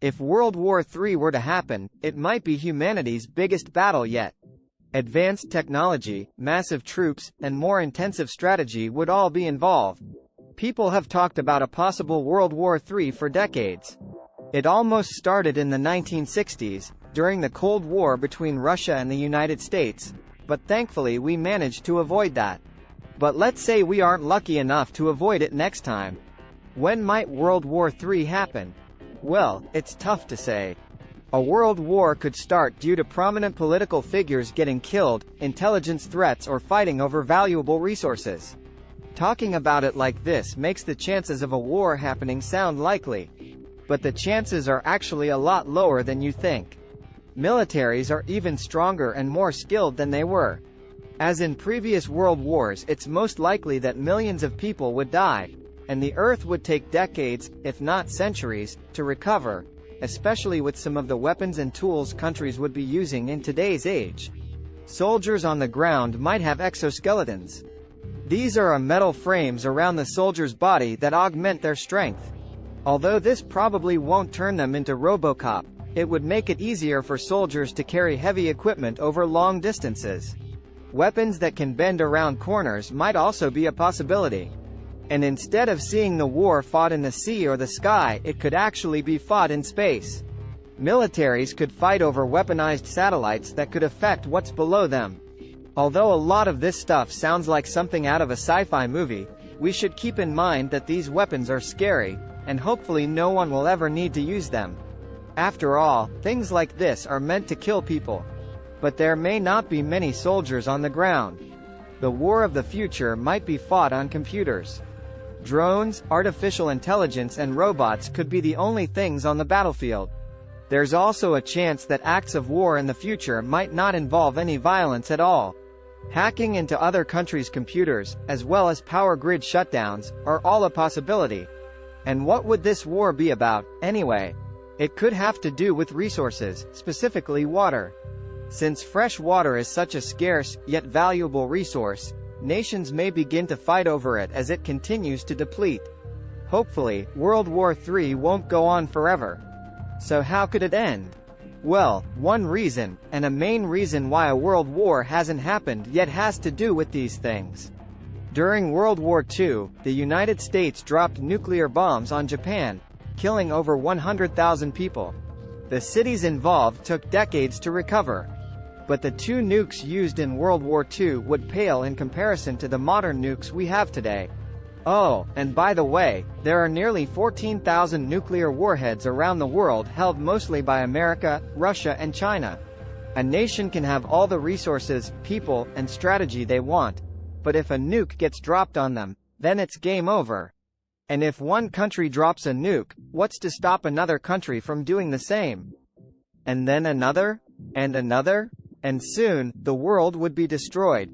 If World War III were to happen, it might be humanity's biggest battle yet. Advanced technology, massive troops, and more intensive strategy would all be involved. People have talked about a possible World War III for decades. It almost started in the 1960s, during the Cold War between Russia and the United States, but thankfully we managed to avoid that. But let's say we aren't lucky enough to avoid it next time. When might World War III happen? Well, it's tough to say. A world war could start due to prominent political figures getting killed, intelligence threats, or fighting over valuable resources. Talking about it like this makes the chances of a war happening sound likely. But the chances are actually a lot lower than you think. Militaries are even stronger and more skilled than they were. As in previous world wars, it's most likely that millions of people would die, and the Earth would take decades, if not centuries, to recover, especially with some of the weapons and tools countries would be using in today's age. Soldiers on the ground might have exoskeletons. These are metal frames around the soldier's body that augment their strength. Although this probably won't turn them into RoboCop, it would make it easier for soldiers to carry heavy equipment over long distances. Weapons that can bend around corners might also be a possibility. And instead of seeing the war fought in the sea or the sky, it could actually be fought in space. Militaries could fight over weaponized satellites that could affect what's below them. Although a lot of this stuff sounds like something out of a sci-fi movie, we should keep in mind that these weapons are scary, and hopefully no one will ever need to use them. After all, things like this are meant to kill people. But there may not be many soldiers on the ground. The war of the future might be fought on computers. Drones, artificial intelligence, and robots could be the only things on the battlefield. There's also a chance that acts of war in the future might not involve any violence at all. Hacking into other countries' computers, as well as power grid shutdowns, are all a possibility. And what would this war be about, anyway? It could have to do with resources, specifically water. Since fresh water is such a scarce, yet valuable resource, nations may begin to fight over it as it continues to deplete. Hopefully, World War III won't go on forever. So how could it end? Well, one reason, and a main reason why a world war hasn't happened yet, has to do with these things. During World War II, the United States dropped nuclear bombs on Japan, killing over 100,000 people. The cities involved took decades to recover. But the two nukes used in World War II would pale in comparison to the modern nukes we have today. Oh, and by the way, there are nearly 14,000 nuclear warheads around the world, held mostly by America, Russia, and China. A nation can have all the resources, people, and strategy they want, but if a nuke gets dropped on them, then it's game over. And if one country drops a nuke, what's to stop another country from doing the same? And then another? And another? And soon, the world would be destroyed.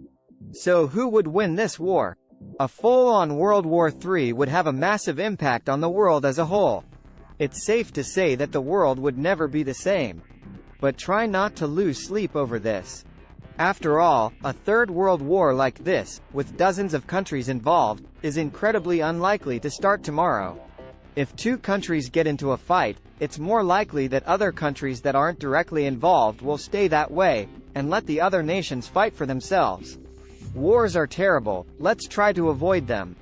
So who would win this war? A full-on World War III would have a massive impact on the world as a whole. It's safe to say that the world would never be the same. But try not to lose sleep over this. After all, a third world war like this, with dozens of countries involved, is incredibly unlikely to start tomorrow. If two countries get into a fight, it's more likely that other countries that aren't directly involved will stay that way, and let the other nations fight for themselves. Wars are terrible, let's try to avoid them.